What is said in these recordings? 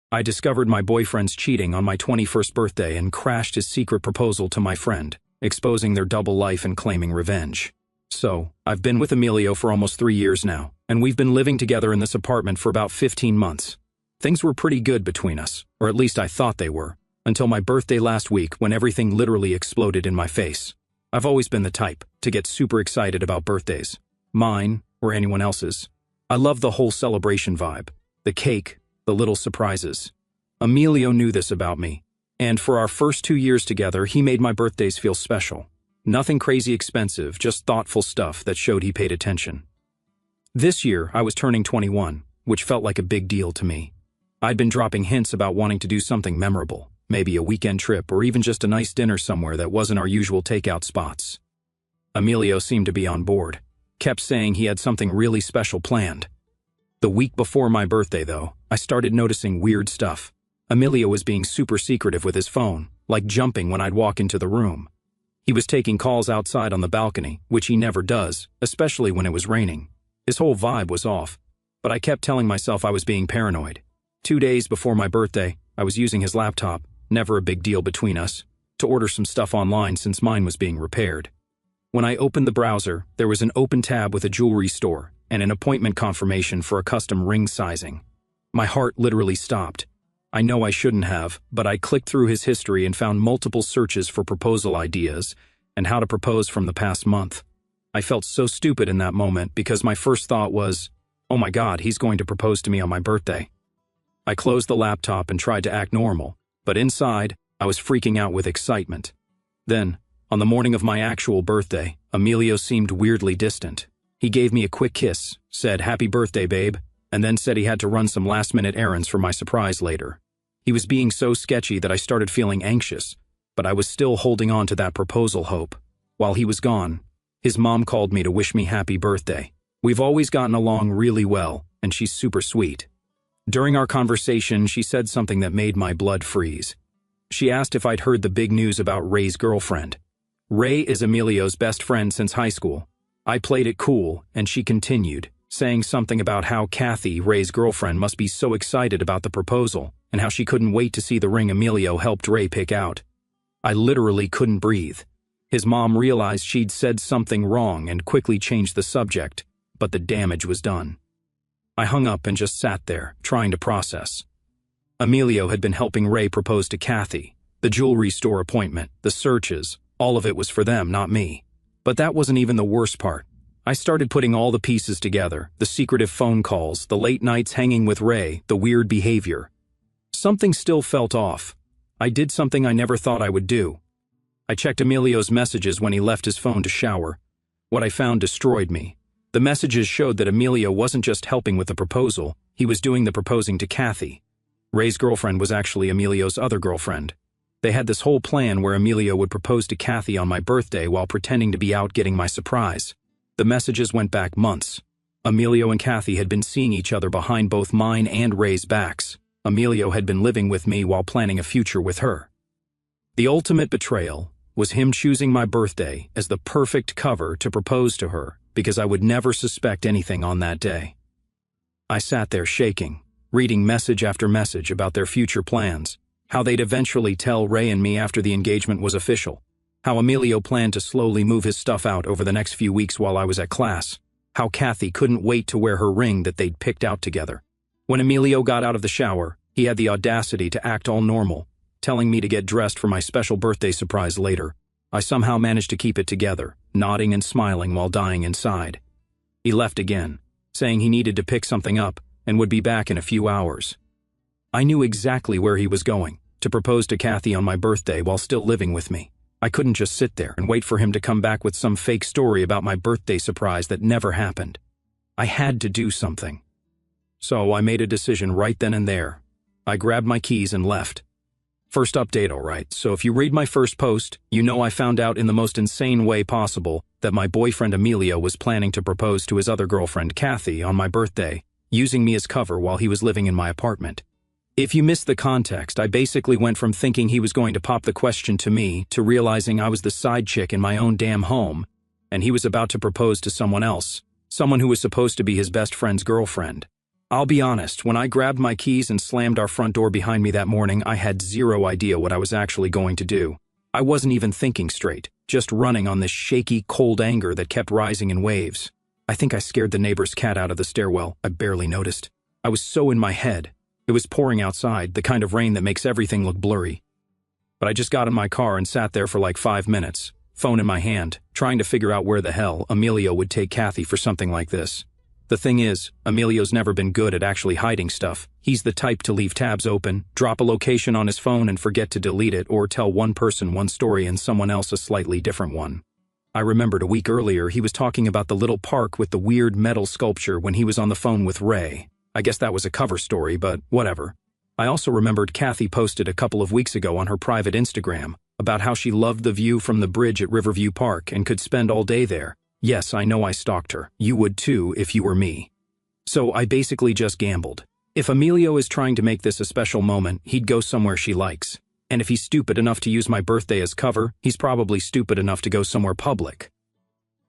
I discovered my boyfriend's cheating on my 21st birthday and crashed his secret proposal to my friend, exposing their double life and claiming revenge. So, I've been with Emilio for almost 3 years now, and we've been living together in this apartment for about 15 months. Things were pretty good between us, or at least I thought they were, until my birthday last week when everything literally exploded in my face. I've always been the type to get super excited about birthdays, mine or anyone else's. I love the whole celebration vibe, the cake, the little surprises. Emilio knew this about me, and for our first 2 years together, he made my birthdays feel special. Nothing crazy expensive, just thoughtful stuff that showed he paid attention. This year, I was turning 21, which felt like a big deal to me. I'd been dropping hints about wanting to do something memorable, maybe a weekend trip or even just a nice dinner somewhere that wasn't our usual takeout spots. Emilio seemed to be on board, kept saying he had something really special planned. The week before my birthday, though, I started noticing weird stuff. Emilio was being super secretive with his phone, like jumping when I'd walk into the room. He was taking calls outside on the balcony, which he never does, especially when it was raining. His whole vibe was off, but I kept telling myself I was being paranoid. 2 days before my birthday, I was using his laptop, never a big deal between us, to order some stuff online since mine was being repaired. When I opened the browser, there was an open tab with a jewelry store and an appointment confirmation for a custom ring sizing. My heart literally stopped. I know I shouldn't have, but I clicked through his history and found multiple searches for proposal ideas and how to propose from the past month. I felt so stupid in that moment because my first thought was, oh my God, he's going to propose to me on my birthday. I closed the laptop and tried to act normal, but inside, I was freaking out with excitement. Then, on the morning of my actual birthday, Emilio seemed weirdly distant. He gave me a quick kiss, said, "Happy birthday, babe," and then said he had to run some last-minute errands for my surprise later. He was being so sketchy that I started feeling anxious, but I was still holding on to that proposal hope. While he was gone, his mom called me to wish me happy birthday. We've always gotten along really well, and she's super sweet. During our conversation, she said something that made my blood freeze. She asked if I'd heard the big news about Ray's girlfriend. Ray is Emilio's best friend since high school. I played it cool, and she continued, saying something about how Kathy, Ray's girlfriend, must be so excited about the proposal, and how she couldn't wait to see the ring Emilio helped Ray pick out. I literally couldn't breathe. His mom realized she'd said something wrong and quickly changed the subject, but the damage was done. I hung up and just sat there, trying to process. Emilio had been helping Ray propose to Kathy. The jewelry store appointment, the searches, all of it was for them, not me. But that wasn't even the worst part. I started putting all the pieces together, the secretive phone calls, the late nights hanging with Ray, the weird behavior. Something still felt off. I did something I never thought I would do. I checked Emilio's messages when he left his phone to shower. What I found destroyed me. The messages showed that Emilio wasn't just helping with the proposal, he was doing the proposing to Kathy. Ray's girlfriend was actually Emilio's other girlfriend. They had this whole plan where Emilio would propose to Kathy on my birthday while pretending to be out getting my surprise. The messages went back months. Emilio and Kathy had been seeing each other behind both mine and Ray's backs. Emilio had been living with me while planning a future with her. The ultimate betrayal was him choosing my birthday as the perfect cover to propose to her because I would never suspect anything on that day. I sat there shaking, reading message after message about their future plans, how they'd eventually tell Ray and me after the engagement was official, how Emilio planned to slowly move his stuff out over the next few weeks while I was at class, how Kathy couldn't wait to wear her ring that they'd picked out together. When Emilio got out of the shower, he had the audacity to act all normal, telling me to get dressed for my special birthday surprise later. I somehow managed to keep it together, nodding and smiling while dying inside. He left again, saying he needed to pick something up and would be back in a few hours. I knew exactly where he was going, to propose to Kathy on my birthday while still living with me. I couldn't just sit there and wait for him to come back with some fake story about my birthday surprise that never happened. I had to do something. So I made a decision right then and there. I grabbed my keys and left. First update, alright, so if you read my first post, you know I found out in the most insane way possible that my boyfriend Emilio was planning to propose to his other girlfriend Kathy on my birthday, using me as cover while he was living in my apartment. If you missed the context, I basically went from thinking he was going to pop the question to me to realizing I was the side chick in my own damn home, and he was about to propose to someone else, someone who was supposed to be his best friend's girlfriend. I'll be honest, when I grabbed my keys and slammed our front door behind me that morning, I had zero idea what I was actually going to do. I wasn't even thinking straight, just running on this shaky, cold anger that kept rising in waves. I think I scared the neighbor's cat out of the stairwell. I barely noticed. I was so in my head. It was pouring outside, the kind of rain that makes everything look blurry. But I just got in my car and sat there for like 5 minutes, phone in my hand, trying to figure out where the hell Emilio would take Kathy for something like this. The thing is, Emilio's never been good at actually hiding stuff. He's the type to leave tabs open, drop a location on his phone and forget to delete it, or tell one person one story and someone else a slightly different one. I remembered a week earlier he was talking about the little park with the weird metal sculpture when he was on the phone with Ray. I guess that was a cover story, but whatever. I also remembered Kathy posted a couple of weeks ago on her private Instagram about how she loved the view from the bridge at Riverview Park and could spend all day there. Yes, I know I stalked her. You would too if you were me. So I basically just gambled. If Emilio is trying to make this a special moment, he'd go somewhere she likes. And if he's stupid enough to use my birthday as cover, he's probably stupid enough to go somewhere public.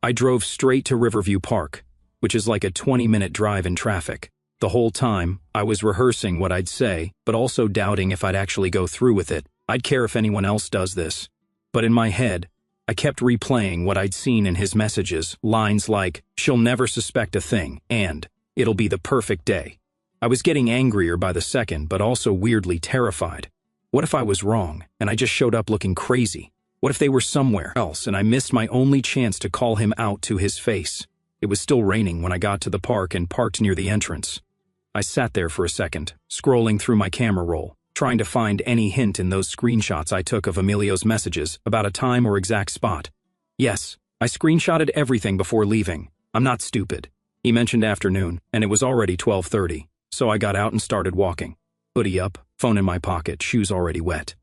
I drove straight to Riverview Park, which is like a 20-minute drive in traffic. The whole time, I was rehearsing what I'd say, but also doubting if I'd actually go through with it. I'd care if anyone else does this. But in my head, I kept replaying what I'd seen in his messages, lines like, "She'll never suspect a thing," and "It'll be the perfect day." I was getting angrier by the second, but also weirdly terrified. What if I was wrong, and I just showed up looking crazy? What if they were somewhere else, and I missed my only chance to call him out to his face? It was still raining when I got to the park and parked near the entrance. I sat there for a second, scrolling through my camera roll, trying to find any hint in those screenshots I took of Emilio's messages about a time or exact spot. Yes, I screenshotted everything before leaving. I'm not stupid. He mentioned afternoon, and it was already 12:30, so I got out and started walking. Hoodie up, phone in my pocket, shoes already wet.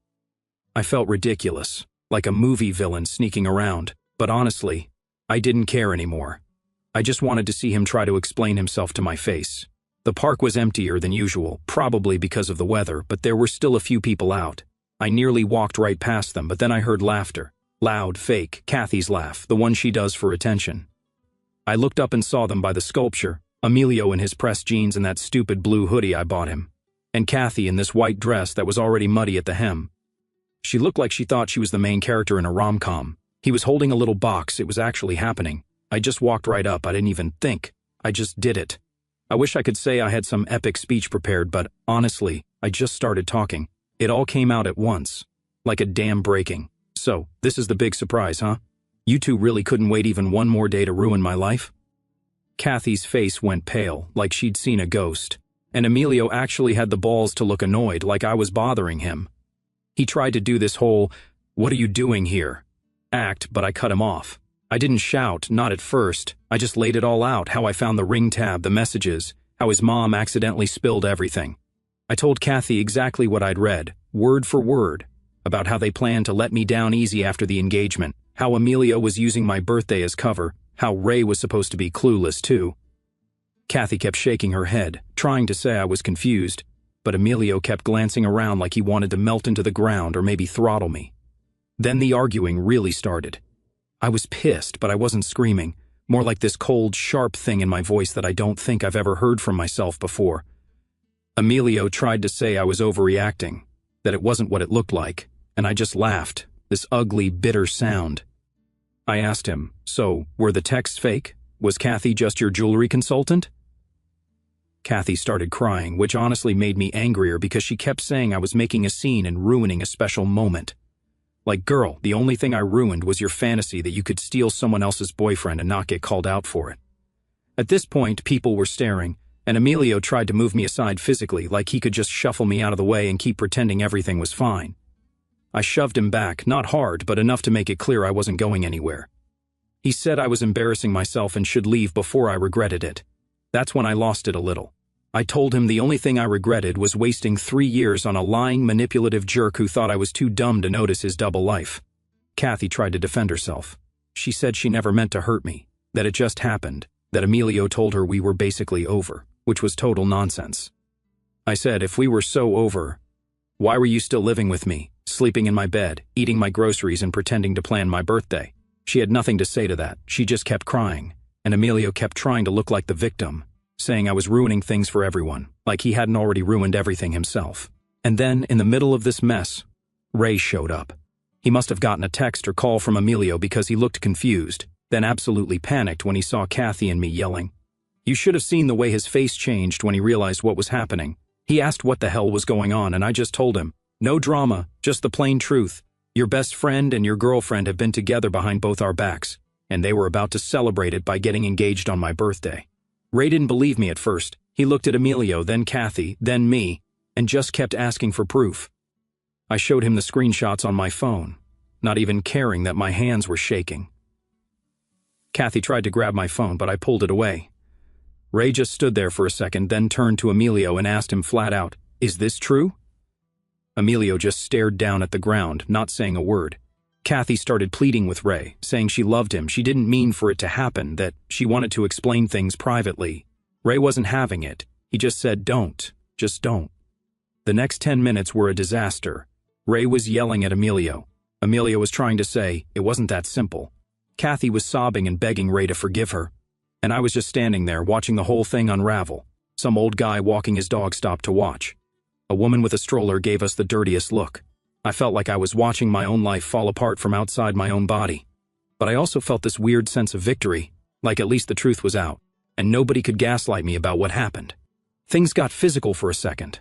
I felt ridiculous, like a movie villain sneaking around, but honestly, I didn't care anymore. I just wanted to see him try to explain himself to my face. The park was emptier than usual, probably because of the weather, but there were still a few people out. I nearly walked right past them, but then I heard laughter. Loud, fake, Kathy's laugh, the one she does for attention. I looked up and saw them by the sculpture, Emilio in his pressed jeans and that stupid blue hoodie I bought him, and Kathy in this white dress that was already muddy at the hem. She looked like she thought she was the main character in a rom-com. He was holding a little box. It was actually happening. I just walked right up. I didn't even think. I just did it. I wish I could say I had some epic speech prepared, but honestly, I just started talking. It all came out at once, like a dam breaking. So, this is the big surprise, huh? You two really couldn't wait even one more day to ruin my life? Kathy's face went pale, like she'd seen a ghost, and Emilio actually had the balls to look annoyed, like I was bothering him. He tried to do this whole, "What are you doing here?" act, but I cut him off. I didn't shout, not at first. I just laid it all out, how I found the ring tab, the messages, how his mom accidentally spilled everything. I told Kathy exactly what I'd read, word for word, about how they planned to let me down easy after the engagement, how Emilio was using my birthday as cover, how Ray was supposed to be clueless too. Kathy kept shaking her head, trying to say I was confused, but Emilio kept glancing around like he wanted to melt into the ground or maybe throttle me. Then the arguing really started. I was pissed, but I wasn't screaming, more like this cold, sharp thing in my voice that I don't think I've ever heard from myself before. Emilio tried to say I was overreacting, that it wasn't what it looked like, and I just laughed, this ugly, bitter sound. I asked him, "So, were the texts fake? Was Kathy just your jewelry consultant?" Kathy started crying, which honestly made me angrier because she kept saying I was making a scene and ruining a special moment. Like, girl, the only thing I ruined was your fantasy that you could steal someone else's boyfriend and not get called out for it. At this point, people were staring, and Emilio tried to move me aside physically, like he could just shuffle me out of the way and keep pretending everything was fine. I shoved him back, not hard, but enough to make it clear I wasn't going anywhere. He said I was embarrassing myself and should leave before I regretted it. That's when I lost it a little. I told him the only thing I regretted was wasting 3 years on a lying, manipulative jerk who thought I was too dumb to notice his double life. Kathy tried to defend herself. She said she never meant to hurt me, that it just happened, that Emilio told her we were basically over, which was total nonsense. I said, if we were so over, why were you still living with me, sleeping in my bed, eating my groceries and pretending to plan my birthday? She had nothing to say to that. She just kept crying, and Emilio kept trying to look like the victim. saying I was ruining things for everyone, like he hadn't already ruined everything himself. And then, in the middle of this mess, Ray showed up. He must have gotten a text or call from Emilio because he looked confused, then absolutely panicked when he saw Kathy and me yelling. You should have seen the way his face changed when he realized what was happening. He asked what the hell was going on, and I just told him, no drama, just the plain truth. Your best friend and your girlfriend have been together behind both our backs, and they were about to celebrate it by getting engaged on my birthday. Ray didn't believe me at first. He looked at Emilio, then Kathy, then me, and just kept asking for proof. I showed him the screenshots on my phone, not even caring that my hands were shaking. Kathy tried to grab my phone, but I pulled it away. Ray just stood there for a second, then turned to Emilio and asked him flat out, "Is this true?" Emilio just stared down at the ground, not saying a word. Kathy started pleading with Ray, saying she loved him, she didn't mean for it to happen, that she wanted to explain things privately. Ray wasn't having it. He just said, don't, just don't. The next 10 minutes were a disaster. Ray was yelling at Emilio. Emilio was trying to say, it wasn't that simple. Kathy was sobbing and begging Ray to forgive her. And I was just standing there watching the whole thing unravel. Some old guy walking his dog stopped to watch. A woman with a stroller gave us the dirtiest look. I felt like I was watching my own life fall apart from outside my own body. But I also felt this weird sense of victory, like at least the truth was out, and nobody could gaslight me about what happened. Things got physical for a second.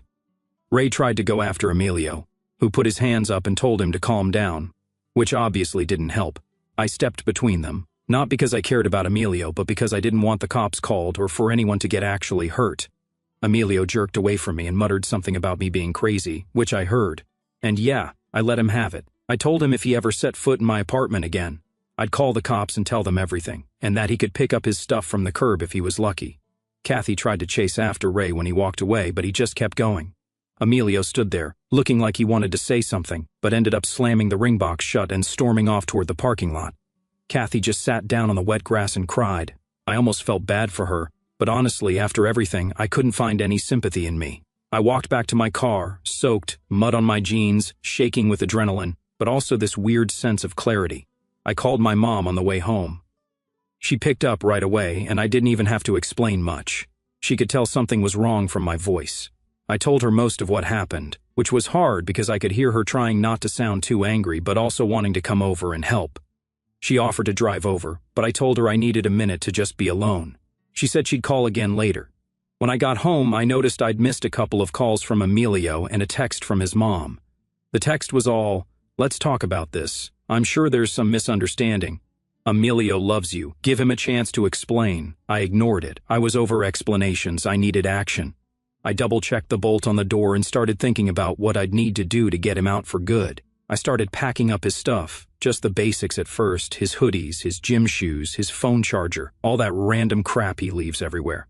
Ray tried to go after Emilio, who put his hands up and told him to calm down, which obviously didn't help. I stepped between them, not because I cared about Emilio, but because I didn't want the cops called or for anyone to get actually hurt. Emilio jerked away from me and muttered something about me being crazy, which I heard. And yeah, I let him have it. I told him if he ever set foot in my apartment again, I'd call the cops and tell them everything, and that he could pick up his stuff from the curb if he was lucky. Kathy tried to chase after Ray when he walked away, but he just kept going. Emilio stood there, looking like he wanted to say something, but ended up slamming the ring box shut and storming off toward the parking lot. Kathy just sat down on the wet grass and cried. I almost felt bad for her, but honestly, after everything, I couldn't find any sympathy in me. I walked back to my car, soaked, mud on my jeans, shaking with adrenaline, but also this weird sense of clarity. I called my mom on the way home. She picked up right away, and I didn't even have to explain much. She could tell something was wrong from my voice. I told her most of what happened, which was hard because I could hear her trying not to sound too angry but also wanting to come over and help. She offered to drive over, but I told her I needed a minute to just be alone. She said she'd call again later. When I got home, I noticed I'd missed a couple of calls from Emilio and a text from his mom. The text was all, "Let's talk about this. I'm sure there's some misunderstanding. Emilio loves you. Give him a chance to explain." I ignored it. I was over explanations. I needed action. I double-checked the bolt on the door and started thinking about what I'd need to do to get him out for good. I started packing up his stuff, just the basics at first, his hoodies, his gym shoes, his phone charger, all that random crap he leaves everywhere.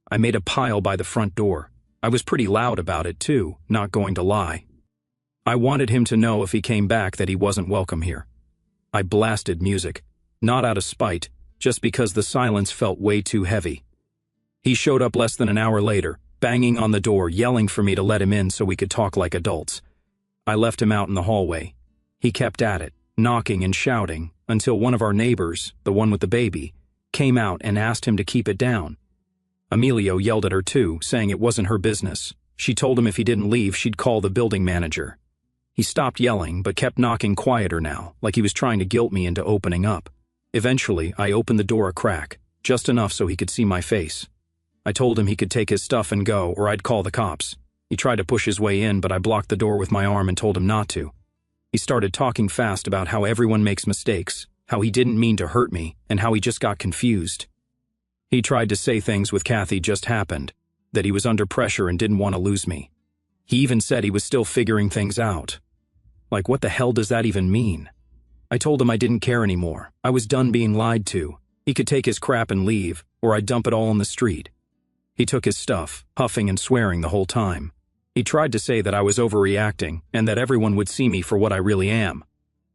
I made a pile by the front door. I was pretty loud about it too, not going to lie. I wanted him to know if he came back that he wasn't welcome here. I blasted music, not out of spite, just because the silence felt way too heavy. He showed up less than an hour later, banging on the door, yelling for me to let him in so we could talk like adults. I left him out in the hallway. He kept at it, knocking and shouting, until one of our neighbors, the one with the baby, came out and asked him to keep it down. Emilio yelled at her too, saying it wasn't her business. She told him if he didn't leave, she'd call the building manager. He stopped yelling, but kept knocking quieter now, like he was trying to guilt me into opening up. Eventually, I opened the door a crack, just enough so he could see my face. I told him he could take his stuff and go, or I'd call the cops. He tried to push his way in, but I blocked the door with my arm and told him not to. He started talking fast about how everyone makes mistakes, how he didn't mean to hurt me, and how he just got confused. He tried to say things with Kathy just happened, that he was under pressure and didn't want to lose me. He even said he was still figuring things out. Like, what the hell does that even mean? I told him I didn't care anymore. I was done being lied to. He could take his crap and leave, or I'd dump it all on the street. He took his stuff, huffing and swearing the whole time. He tried to say that I was overreacting and that everyone would see me for what I really am.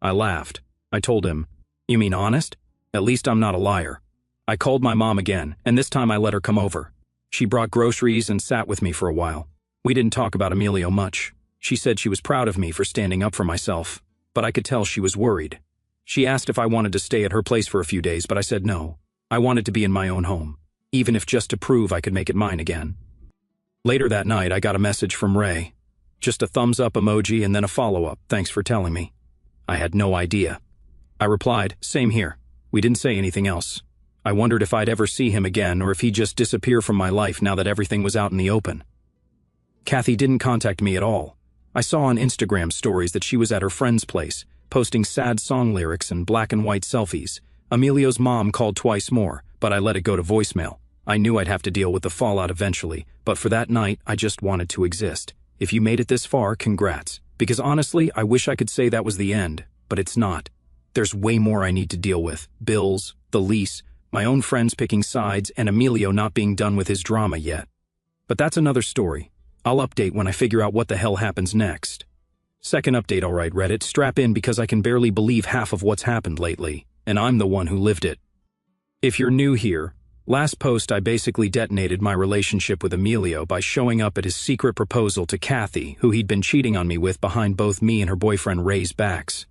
I laughed. I told him, "You mean honest? At least I'm not a liar." I called my mom again, and this time I let her come over. She brought groceries and sat with me for a while. We didn't talk about Emilio much. She said she was proud of me for standing up for myself, but I could tell she was worried. She asked if I wanted to stay at her place for a few days, but I said no. I wanted to be in my own home. even if just to prove I could make it mine again. Later that night, I got a message from Ray. Just a thumbs up emoji and then a follow-up, thanks for telling me. I had no idea. I replied, same here. We didn't say anything else. I wondered if I'd ever see him again or if he'd just disappear from my life now that everything was out in the open. Kathy didn't contact me at all. I saw on Instagram stories that she was at her friend's place, posting sad song lyrics and black and white selfies. Emilio's mom called twice more, but I let it go to voicemail. I knew I'd have to deal with the fallout eventually, but for that night, I just wanted to exist. If you made it this far, congrats. Because honestly, I wish I could say that was the end, but it's not. There's way more I need to deal with. Bills, the lease, my own friends picking sides, and Emilio not being done with his drama yet. But that's another story. I'll update when I figure out what the hell happens next. Second update, alright Reddit, strap in because I can barely believe half of what's happened lately, and I'm the one who lived it. If you're new here, last post I basically detonated my relationship with Emilio by showing up at his secret proposal to Kathy, who he'd been cheating on me with behind both me and her boyfriend Ray's backs.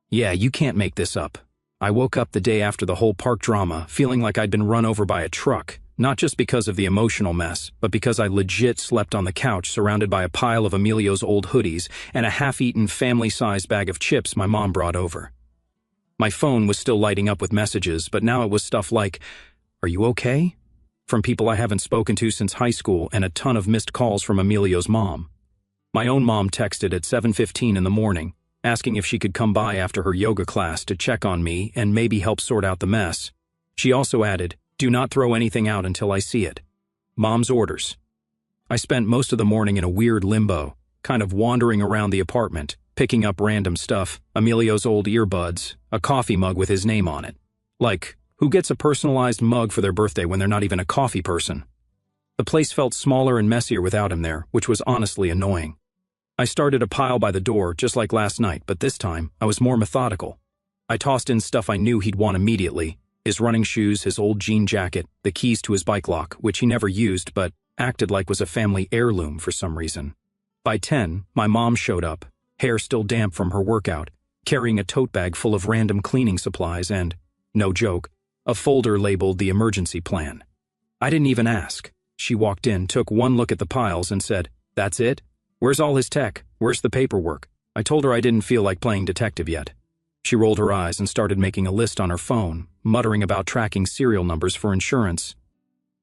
Yeah, you can't make this up. I woke up the day after the whole park drama feeling like I'd been run over by a truck, not just because of the emotional mess, but because I legit slept on the couch surrounded by a pile of Emilio's old hoodies and a half-eaten family-sized bag of chips my mom brought over. My phone was still lighting up with messages, but now it was stuff like, "Are you okay?" from people I haven't spoken to since high school, and a ton of missed calls from Emilio's mom. My own mom texted at 7:15 in the morning, asking if she could come by after her yoga class to check on me and maybe help sort out the mess. She also added, "Do not throw anything out until I see it. Mom's orders." I spent most of the morning in a weird limbo, kind of wandering around the apartment, picking up random stuff, Emilio's old earbuds, a coffee mug with his name on it. Like, who gets a personalized mug for their birthday when they're not even a coffee person? The place felt smaller and messier without him there, which was honestly annoying. I started a pile by the door, just like last night, but this time, I was more methodical. I tossed in stuff I knew he'd want immediately: his running shoes, his old jean jacket, the keys to his bike lock, which he never used but acted like was a family heirloom for some reason. By 10, my mom showed up, hair still damp from her workout, carrying a tote bag full of random cleaning supplies and, no joke, a folder labeled the emergency plan. I didn't even ask. She walked in, took one look at the piles and said, "That's it? Where's all his tech? Where's the paperwork?" I told her I didn't feel like playing detective yet. She rolled her eyes and started making a list on her phone, muttering about tracking serial numbers for insurance.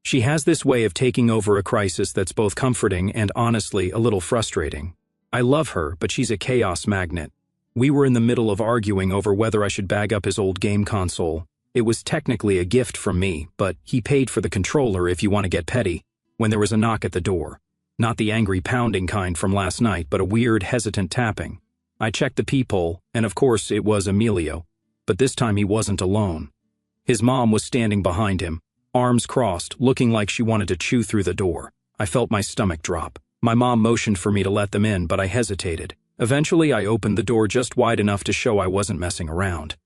She has this way of taking over a crisis that's both comforting and honestly a little frustrating. I love her, but she's a chaos magnet. We were in the middle of arguing over whether I should bag up his old game console. It was technically a gift from me, but he paid for the controller if you want to get petty, when there was a knock at the door. Not the angry pounding kind from last night, but a weird, hesitant tapping. I checked the peephole, and of course it was Emilio, but this time he wasn't alone. His mom was standing behind him, arms crossed, looking like she wanted to chew through the door. I felt my stomach drop. My mom motioned for me to let them in, but I hesitated. Eventually, I opened the door just wide enough to show I wasn't messing around.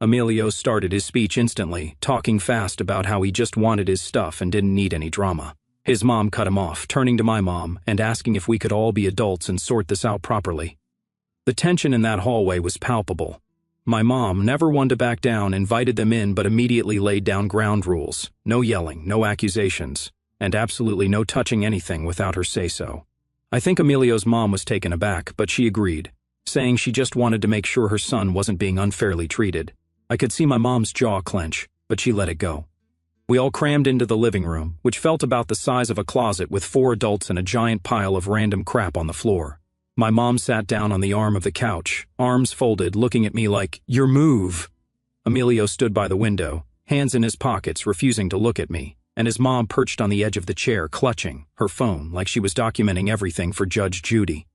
Emilio started his speech instantly, talking fast about how he just wanted his stuff and didn't need any drama. His mom cut him off, turning to my mom and asking if we could all be adults and sort this out properly. The tension in that hallway was palpable. My mom, never one to back down, invited them in but immediately laid down ground rules. No yelling, no accusations, and absolutely no touching anything without her say-so. I think Emilio's mom was taken aback, but she agreed, saying she just wanted to make sure her son wasn't being unfairly treated. I could see my mom's jaw clench, but she let it go. We all crammed into the living room, which felt about the size of a closet with 4 adults and a giant pile of random crap on the floor. My mom sat down on the arm of the couch, arms folded, looking at me like, "Your move." Emilio stood by the window, hands in his pockets, refusing to look at me, and his mom perched on the edge of the chair, clutching her phone like she was documenting everything for Judge Judy.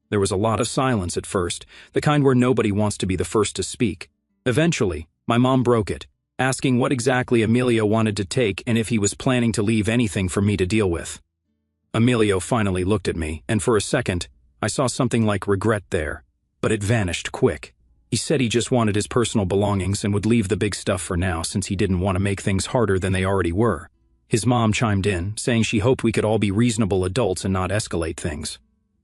There was a lot of silence at first, the kind where nobody wants to be the first to speak. Eventually, my mom broke it, asking what exactly Emilio wanted to take and if he was planning to leave anything for me to deal with. Emilio finally looked at me, and for a second, I saw something like regret there, but it vanished quick. He said he just wanted his personal belongings and would leave the big stuff for now since he didn't want to make things harder than they already were. His mom chimed in, saying she hoped we could all be reasonable adults and not escalate things.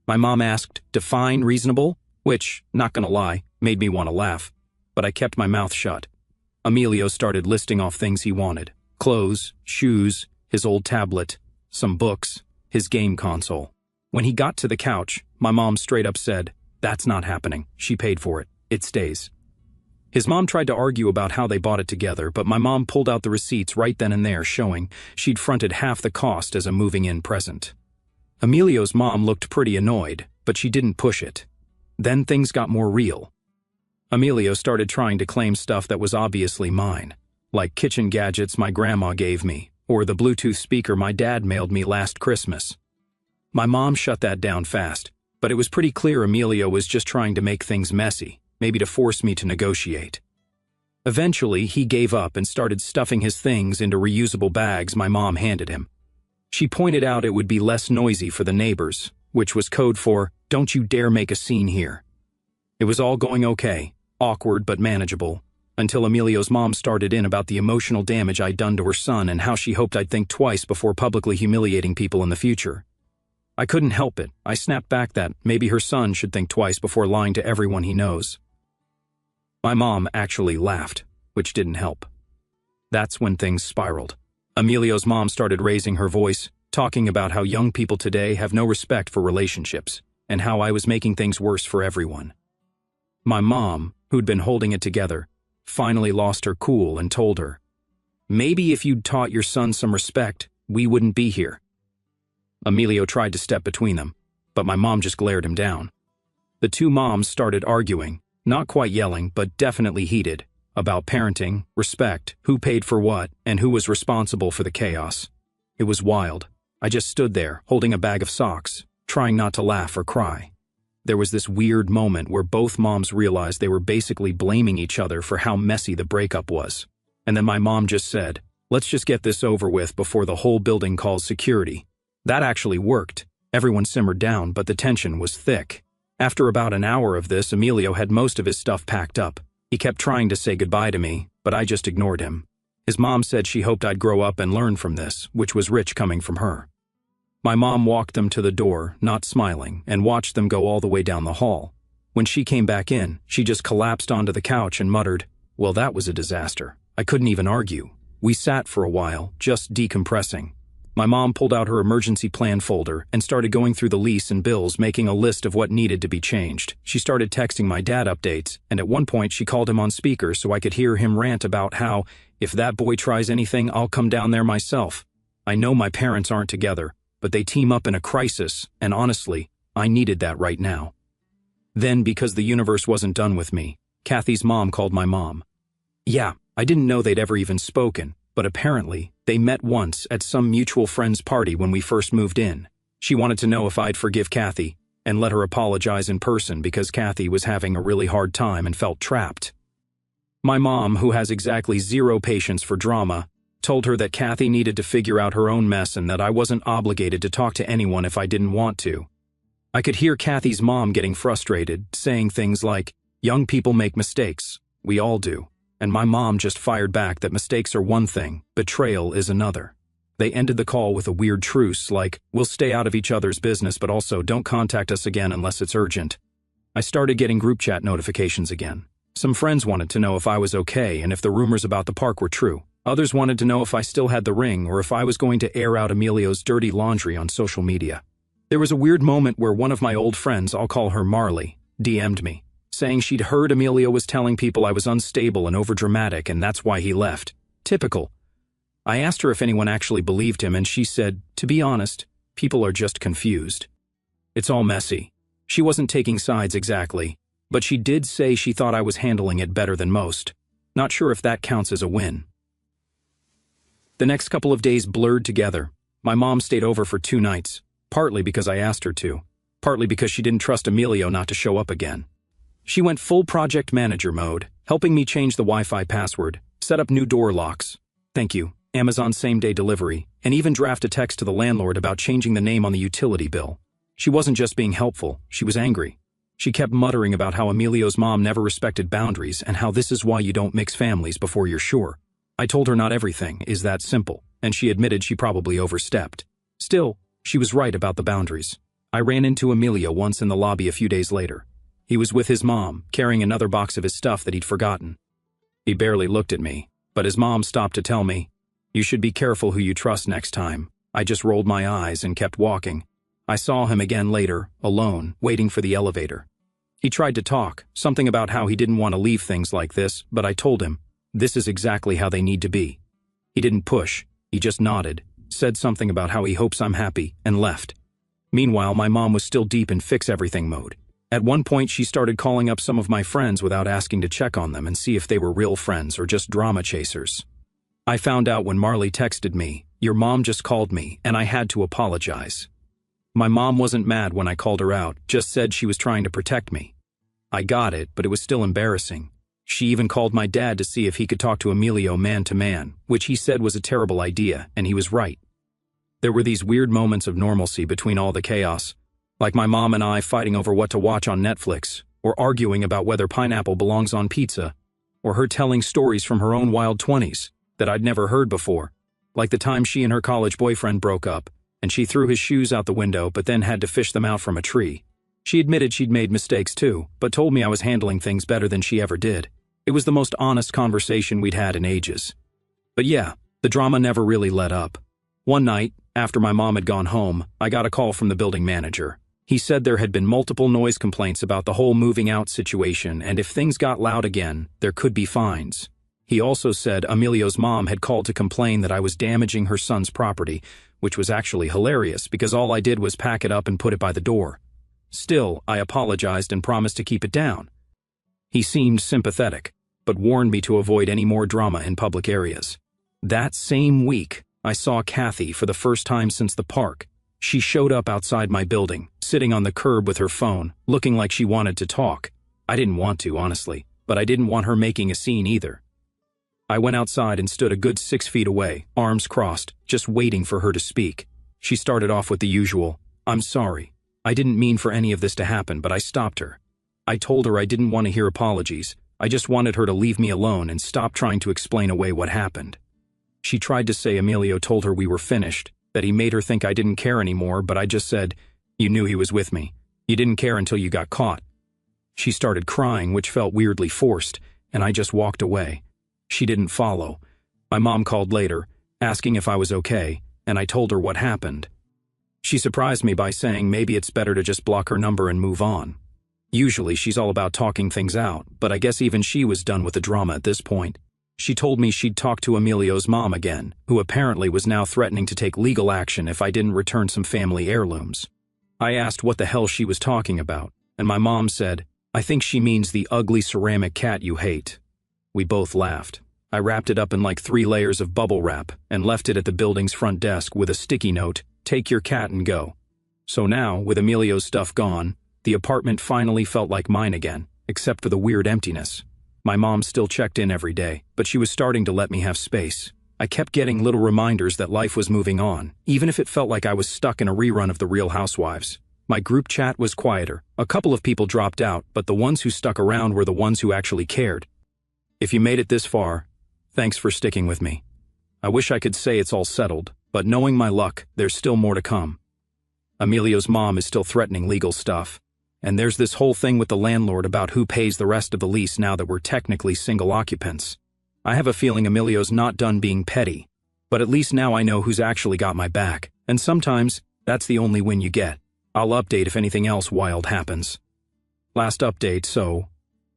My mom asked, "Define reasonable?" Which, not gonna lie, made me want to laugh, but I kept my mouth shut. Emilio started listing off things he wanted: clothes, shoes, his old tablet, some books, his game console. When he got to the couch, my mom straight up said, "That's not happening. She paid for it. It stays." His mom tried to argue about how they bought it together, but my mom pulled out the receipts right then and there showing she'd fronted half the cost as a moving-in present. Emilio's mom looked pretty annoyed, but she didn't push it. Then things got more real. Emilio started trying to claim stuff that was obviously mine, like kitchen gadgets my grandma gave me, or the Bluetooth speaker my dad mailed me last Christmas. My mom shut that down fast, but it was pretty clear Emilio was just trying to make things messy, maybe to force me to negotiate. Eventually, he gave up and started stuffing his things into reusable bags my mom handed him. She pointed out it would be less noisy for the neighbors, which was code for, "Don't you dare make a scene here." It was all going okay, awkward but manageable, until Emilio's mom started in about the emotional damage I'd done to her son and how she hoped I'd think twice before publicly humiliating people in the future. I couldn't help it. I snapped back that maybe her son should think twice before lying to everyone he knows. My mom actually laughed, which didn't help. That's when things spiraled. Emilio's mom started raising her voice, talking about how young people today have no respect for relationships, and how I was making things worse for everyone. My mom, who'd been holding it together, finally lost her cool and told her, "Maybe if you'd taught your son some respect, we wouldn't be here." Emilio tried to step between them, but my mom just glared him down. The two moms started arguing, not quite yelling, but definitely heated, about parenting, respect, who paid for what, and who was responsible for the chaos. It was wild. I just stood there, holding a bag of socks, trying not to laugh or cry. There was this weird moment where both moms realized they were basically blaming each other for how messy the breakup was. And then my mom just said, "Let's just get this over with before the whole building calls security." That actually worked. Everyone simmered down, but the tension was thick. After about an hour of this, Emilio had most of his stuff packed up. He kept trying to say goodbye to me, but I just ignored him. His mom said she hoped I'd grow up and learn from this, which was rich coming from her. My mom walked them to the door, not smiling, and watched them go all the way down the hall. When she came back in, she just collapsed onto the couch and muttered, "Well, that was a disaster." I couldn't even argue. We sat for a while, just decompressing. My mom pulled out her emergency plan folder and started going through the lease and bills, making a list of what needed to be changed. She started texting my dad updates, and at one point she called him on speaker so I could hear him rant about how, if that boy tries anything, I'll come down there myself. I know my parents aren't together, but they team up in a crisis, and honestly, I needed that right now. Then, because the universe wasn't done with me, Kathy's mom called my mom. Yeah, I didn't know they'd ever even spoken, but apparently, they met once at some mutual friend's party when we first moved in. She wanted to know if I'd forgive Kathy, and let her apologize in person because Kathy was having a really hard time and felt trapped. My mom, who has exactly zero patience for drama, told her that Kathy needed to figure out her own mess and that I wasn't obligated to talk to anyone if I didn't want to. I could hear Kathy's mom getting frustrated, saying things like, "Young people make mistakes. We all do." And my mom just fired back that mistakes are one thing, betrayal is another. They ended the call with a weird truce like, "We'll stay out of each other's business, but also don't contact us again unless it's urgent." I started getting group chat notifications again. Some friends wanted to know if I was okay and if the rumors about the park were true. Others wanted to know if I still had the ring or if I was going to air out Emilio's dirty laundry on social media. There was a weird moment where one of my old friends, I'll call her Marley, DM'd me, saying she'd heard Emilio was telling people I was unstable and overdramatic and that's why he left. Typical. I asked her if anyone actually believed him and she said, "To be honest, people are just confused." It's all messy. She wasn't taking sides exactly, but she did say she thought I was handling it better than most. Not sure if that counts as a win. The next couple of days blurred together. My mom stayed over for 2 nights, partly because I asked her to, partly because she didn't trust Emilio not to show up again. She went full project manager mode, helping me change the Wi-Fi password, set up new door locks, thank you, Amazon same-day delivery, and even draft a text to the landlord about changing the name on the utility bill. She wasn't just being helpful, she was angry. She kept muttering about how Emilio's mom never respected boundaries and how this is why you don't mix families before you're sure. I told her not everything is that simple, and she admitted she probably overstepped. Still, she was right about the boundaries. I ran into Emilio once in the lobby a few days later. He was with his mom, carrying another box of his stuff that he'd forgotten. He barely looked at me, but his mom stopped to tell me, You should be careful who you trust next time. I just rolled my eyes and kept walking. I saw him again later, alone, waiting for the elevator. He tried to talk, something about how he didn't want to leave things like this, but I told him, this is exactly how they need to be. He didn't push, he just nodded, said something about how he hopes I'm happy, and left. Meanwhile, my mom was still deep in fix-everything mode. At one point, she started calling up some of my friends without asking to check on them and see if they were real friends or just drama chasers. I found out when Marley texted me, "Your mom just called me, and I had to apologize." My mom wasn't mad when I called her out, just said she was trying to protect me. I got it, but it was still embarrassing. She even called my dad to see if he could talk to Emilio man-to-man, which he said was a terrible idea, and he was right. There were these weird moments of normalcy between all the chaos, like my mom and I fighting over what to watch on Netflix, or arguing about whether pineapple belongs on pizza, or her telling stories from her own wild 20s that I'd never heard before, like the time she and her college boyfriend broke up, and she threw his shoes out the window but then had to fish them out from a tree. She admitted she'd made mistakes too, but told me I was handling things better than she ever did. It was the most honest conversation we'd had in ages. But yeah, the drama never really let up. One night, after my mom had gone home, I got a call from the building manager. He said there had been multiple noise complaints about the whole moving out situation, and if things got loud again, there could be fines. He also said Emilio's mom had called to complain that I was damaging her son's property, which was actually hilarious because all I did was pack it up and put it by the door. Still, I apologized and promised to keep it down. He seemed sympathetic, but warned me to avoid any more drama in public areas. That same week, I saw Kathy for the first time since the park. She showed up outside my building, sitting on the curb with her phone, looking like she wanted to talk. I didn't want to, honestly, but I didn't want her making a scene either. I went outside and stood a good 6 feet away, arms crossed, just waiting for her to speak. She started off with the usual, "I'm sorry. I didn't mean for any of this to happen," but I stopped her. I told her I didn't want to hear apologies. I just wanted her to leave me alone and stop trying to explain away what happened. She tried to say Emilio told her we were finished, that he made her think I didn't care anymore, but I just said, "You knew he was with me. You didn't care until you got caught." She started crying, which felt weirdly forced, and I just walked away. She didn't follow. My mom called later, asking if I was okay, and I told her what happened. She surprised me by saying maybe it's better to just block her number and move on. Usually she's all about talking things out, but I guess even she was done with the drama at this point. She told me she'd talk to Emilio's mom again, who apparently was now threatening to take legal action if I didn't return some family heirlooms. I asked what the hell she was talking about, and my mom said, "I think she means the ugly ceramic cat you hate." We both laughed. I wrapped it up in like 3 layers of bubble wrap and left it at the building's front desk with a sticky note, "Take your cat and go." So now, with Emilio's stuff gone, the apartment finally felt like mine again, except for the weird emptiness. My mom still checked in every day, but she was starting to let me have space. I kept getting little reminders that life was moving on, even if it felt like I was stuck in a rerun of The Real Housewives. My group chat was quieter. A couple of people dropped out, but the ones who stuck around were the ones who actually cared. If you made it this far, thanks for sticking with me. I wish I could say it's all settled, but knowing my luck, there's still more to come. Emilio's mom is still threatening legal stuff. And there's this whole thing with the landlord about who pays the rest of the lease now that we're technically single occupants. I have a feeling Emilio's not done being petty, but at least now I know who's actually got my back, and sometimes that's the only win you get. I'll update if anything else wild happens. Last update, so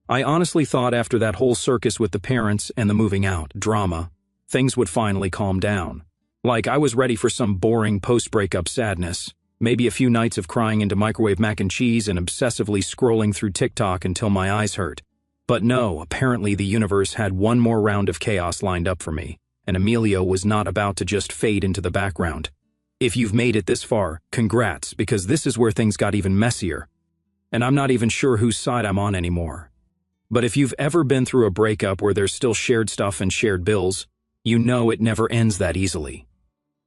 I honestly thought after that whole circus with the parents and the moving out drama, things would finally calm down. Like I was ready for some boring post-breakup sadness. Maybe a few nights of crying into microwave mac and cheese and obsessively scrolling through TikTok until my eyes hurt. But no, apparently the universe had one more round of chaos lined up for me, and Emilio was not about to just fade into the background. If you've made it this far, congrats, because this is where things got even messier. And I'm not even sure whose side I'm on anymore. But if you've ever been through a breakup where there's still shared stuff and shared bills, you know it never ends that easily.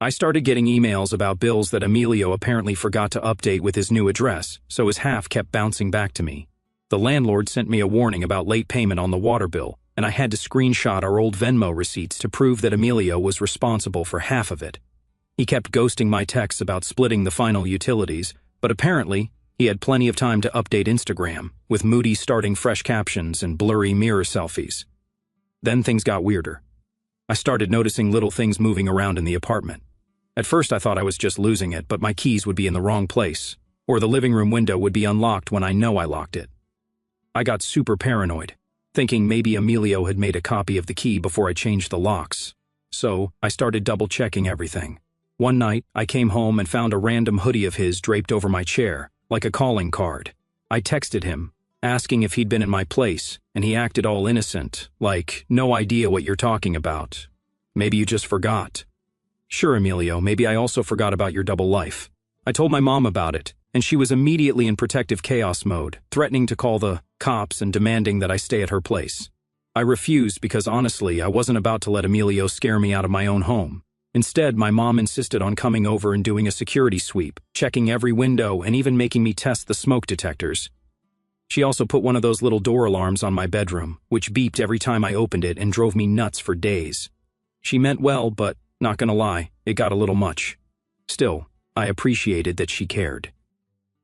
I started getting emails about bills that Emilio apparently forgot to update with his new address, so his half kept bouncing back to me. The landlord sent me a warning about late payment on the water bill, and I had to screenshot our old Venmo receipts to prove that Emilio was responsible for half of it. He kept ghosting my texts about splitting the final utilities, but apparently, he had plenty of time to update Instagram, with moody starting fresh captions and blurry mirror selfies. Then things got weirder. I started noticing little things moving around in the apartment. At first I thought I was just losing it, but my keys would be in the wrong place, or the living room window would be unlocked when I know I locked it. I got super paranoid, thinking maybe Emilio had made a copy of the key before I changed the locks. So, I started double-checking everything. One night, I came home and found a random hoodie of his draped over my chair, like a calling card. I texted him, asking if he'd been in my place, and he acted all innocent, like, no idea what you're talking about. Maybe you just forgot. Sure, Emilio, maybe I also forgot about your double life. I told my mom about it, and she was immediately in protective chaos mode, threatening to call the cops and demanding that I stay at her place. I refused because honestly, I wasn't about to let Emilio scare me out of my own home. Instead, my mom insisted on coming over and doing a security sweep, checking every window and even making me test the smoke detectors. She also put one of those little door alarms on my bedroom, which beeped every time I opened it and drove me nuts for days. She meant well, but not gonna lie, it got a little much. Still, I appreciated that she cared.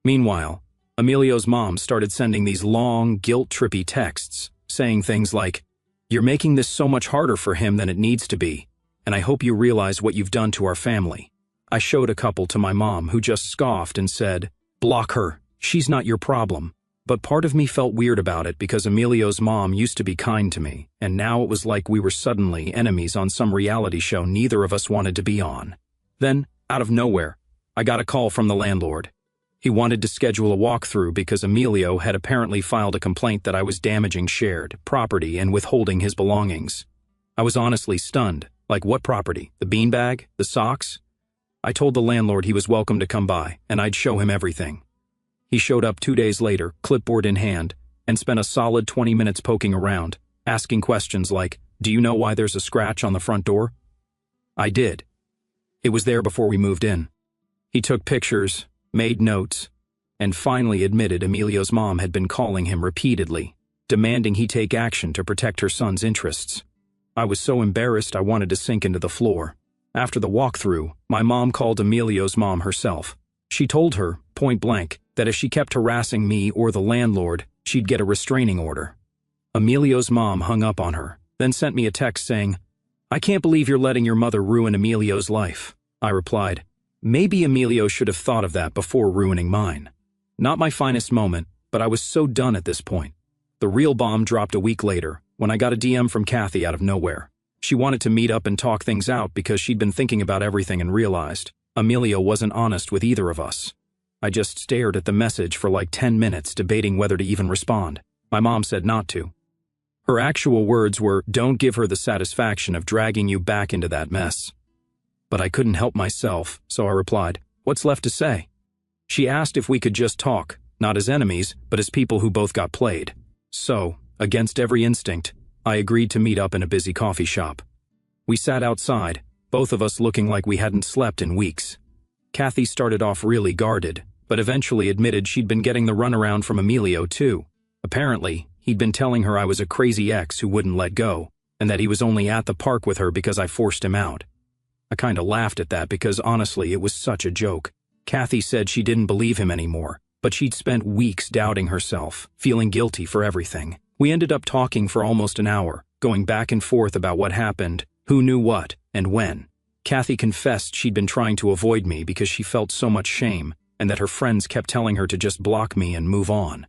Meanwhile, Emilio's mom started sending these long, guilt-trippy texts, saying things like, "You're making this so much harder for him than it needs to be, and I hope you realize what you've done to our family." I showed a couple to my mom who just scoffed and said, "Block her, she's not your problem." But part of me felt weird about it because Emilio's mom used to be kind to me, and now it was like we were suddenly enemies on some reality show neither of us wanted to be on. Then, out of nowhere, I got a call from the landlord. He wanted to schedule a walkthrough because Emilio had apparently filed a complaint that I was damaging shared property and withholding his belongings. I was honestly stunned. Like, what property? The beanbag? The socks? I told the landlord he was welcome to come by, and I'd show him everything. He showed up 2 days later, clipboard in hand, and spent a solid 20 minutes poking around, asking questions like, "Do you know why there's a scratch on the front door?" I did. It was there before we moved in. He took pictures, made notes, and finally admitted Emilio's mom had been calling him repeatedly, demanding he take action to protect her son's interests. I was so embarrassed I wanted to sink into the floor. After the walkthrough, my mom called Emilio's mom herself. She told her, point blank, that if she kept harassing me or the landlord, she'd get a restraining order. Emilio's mom hung up on her, then sent me a text saying, "I can't believe you're letting your mother ruin Emilio's life." I replied, "Maybe Emilio should have thought of that before ruining mine." Not my finest moment, but I was so done at this point. The real bomb dropped a week later, when I got a DM from Kathy out of nowhere. She wanted to meet up and talk things out because she'd been thinking about everything and realized Emilio wasn't honest with either of us. I just stared at the message for like 10 minutes, debating whether to even respond. My mom said not to. Her actual words were, "Don't give her the satisfaction of dragging you back into that mess." But I couldn't help myself, so I replied, "What's left to say?" She asked if we could just talk, not as enemies, but as people who both got played. So, against every instinct, I agreed to meet up in a busy coffee shop. We sat outside, both of us looking like we hadn't slept in weeks. Kathy started off really guarded, but eventually admitted she'd been getting the runaround from Emilio too. Apparently, he'd been telling her I was a crazy ex who wouldn't let go, and that he was only at the park with her because I forced him out. I kinda laughed at that because honestly it was such a joke. Kathy said she didn't believe him anymore, but she'd spent weeks doubting herself, feeling guilty for everything. We ended up talking for almost an hour, going back and forth about what happened, who knew what, and when. Kathy confessed she'd been trying to avoid me because she felt so much shame, and that her friends kept telling her to just block me and move on.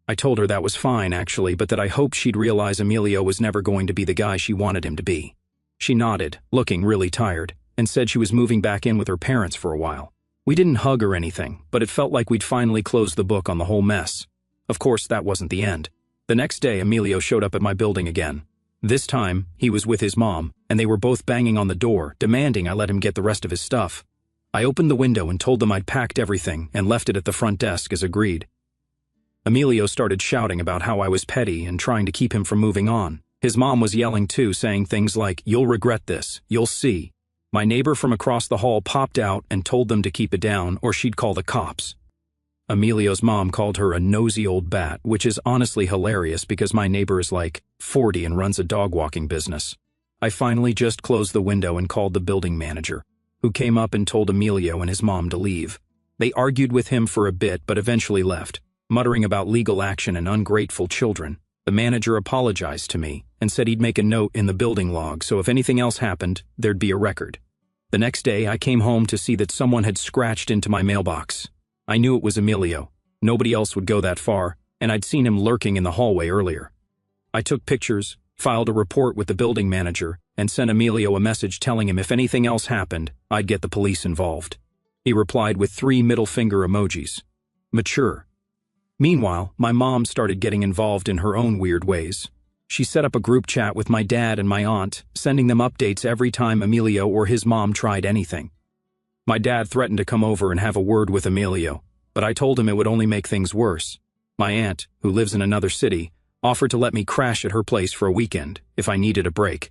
I told her that was fine, actually, but that I hoped she'd realize Emilio was never going to be the guy she wanted him to be. She nodded, looking really tired, and said she was moving back in with her parents for a while. We didn't hug or anything, but it felt like we'd finally closed the book on the whole mess. Of course, that wasn't the end. The next day, Emilio showed up at my building again. This time, he was with his mom, and they were both banging on the door, demanding I let him get the rest of his stuff. I opened the window and told them I'd packed everything and left it at the front desk as agreed. Emilio started shouting about how I was petty and trying to keep him from moving on. His mom was yelling too, saying things like, "You'll regret this, you'll see." My neighbor from across the hall popped out and told them to keep it down or she'd call the cops. Emilio's mom called her a nosy old bat, which is honestly hilarious because my neighbor is like 40 and runs a dog walking business. I finally just closed the window and called the building manager, who came up and told Emilio and his mom to leave. They argued with him for a bit but eventually left, muttering about legal action and ungrateful children. The manager apologized to me and said he'd make a note in the building log so if anything else happened, there'd be a record. The next day, I came home to see that someone had scratched into my mailbox. I knew it was Emilio. Nobody else would go that far, and I'd seen him lurking in the hallway earlier. I took pictures, filed a report with the building manager, and sent Emilio a message telling him if anything else happened, I'd get the police involved. He replied with 3 middle finger emojis. Mature. Meanwhile, my mom started getting involved in her own weird ways. She set up a group chat with my dad and my aunt, sending them updates every time Emilio or his mom tried anything. My dad threatened to come over and have a word with Emilio, but I told him it would only make things worse. My aunt, who lives in another city, offered to let me crash at her place for a weekend if I needed a break.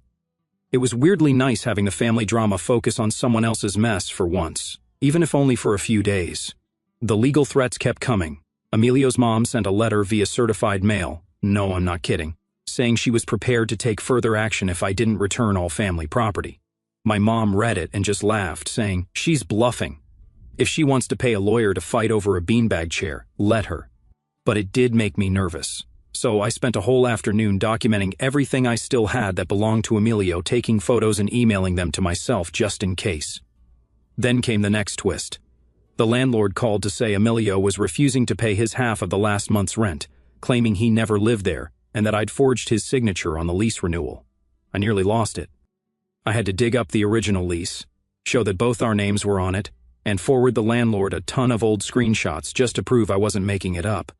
It was weirdly nice having the family drama focus on someone else's mess for once, even if only for a few days. The legal threats kept coming. Emilio's mom sent a letter via certified mail, no, I'm not kidding, saying she was prepared to take further action if I didn't return all family property. My mom read it and just laughed, saying, she's bluffing. If she wants to pay a lawyer to fight over a beanbag chair, let her. But it did make me nervous. So I spent a whole afternoon documenting everything I still had that belonged to Emilio, taking photos and emailing them to myself just in case. Then came the next twist. The landlord called to say Emilio was refusing to pay his half of the last month's rent, claiming he never lived there and that I'd forged his signature on the lease renewal. I nearly lost it. I had to dig up the original lease, show that both our names were on it, and forward the landlord a ton of old screenshots just to prove I wasn't making it up.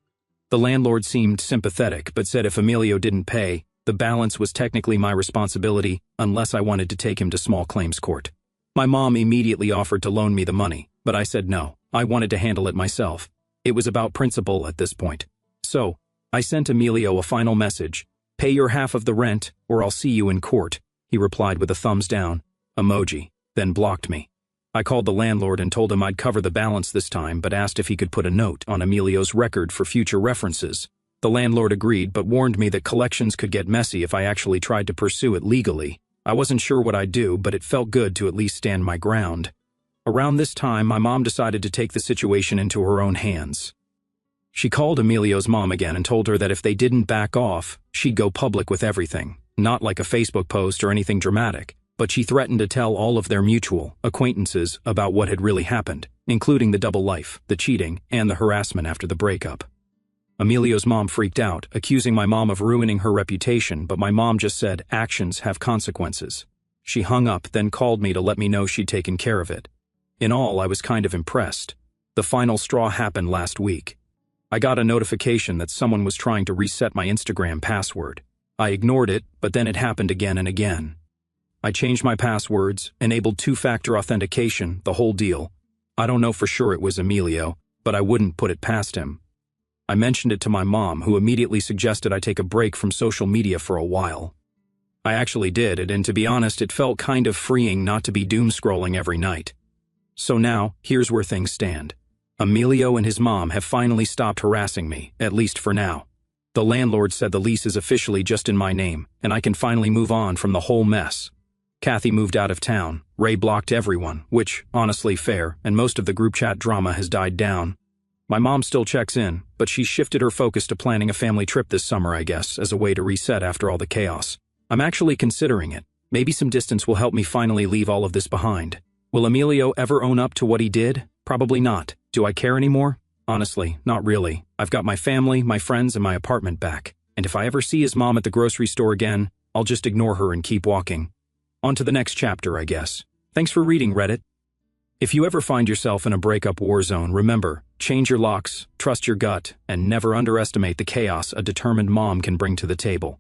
The landlord seemed sympathetic but said if Emilio didn't pay, the balance was technically my responsibility unless I wanted to take him to small claims court. My mom immediately offered to loan me the money, but I said no, I wanted to handle it myself. It was about principle at this point. So, I sent Emilio a final message, pay your half of the rent or I'll see you in court. He replied with a thumbs down emoji, then blocked me. I called the landlord and told him I'd cover the balance this time but asked if he could put a note on Emilio's record for future references. The landlord agreed but warned me that collections could get messy if I actually tried to pursue it legally. I wasn't sure what I'd do, but it felt good to at least stand my ground. Around this time, my mom decided to take the situation into her own hands. She called Emilio's mom again and told her that if they didn't back off, she'd go public with everything. Not like a Facebook post or anything dramatic, but she threatened to tell all of their mutual acquaintances about what had really happened, including the double life, the cheating, and the harassment after the breakup. Emilio's mom freaked out, accusing my mom of ruining her reputation, but my mom just said, actions have consequences. She hung up, then called me to let me know she'd taken care of it. In all, I was kind of impressed. The final straw happened last week. I got a notification that someone was trying to reset my Instagram password. I ignored it, but then it happened again and again. I changed my passwords, enabled 2-factor authentication, the whole deal. I don't know for sure it was Emilio, but I wouldn't put it past him. I mentioned it to my mom, who immediately suggested I take a break from social media for a while. I actually did it, and to be honest, it felt kind of freeing not to be doom-scrolling every night. So now, here's where things stand. Emilio and his mom have finally stopped harassing me, at least for now. The landlord said the lease is officially just in my name, and I can finally move on from the whole mess. Kathy moved out of town, Ray blocked everyone, which, honestly, fair, and most of the group chat drama has died down. My mom still checks in, but she's shifted her focus to planning a family trip this summer, I guess, as a way to reset after all the chaos. I'm actually considering it. Maybe some distance will help me finally leave all of this behind. Will Emilio ever own up to what he did? Probably not. Do I care anymore? Honestly, not really. I've got my family, my friends, and my apartment back. And if I ever see his mom at the grocery store again, I'll just ignore her and keep walking. On to the next chapter, I guess. Thanks for reading, Reddit. If you ever find yourself in a breakup war zone, remember, change your locks, trust your gut, and never underestimate the chaos a determined mom can bring to the table.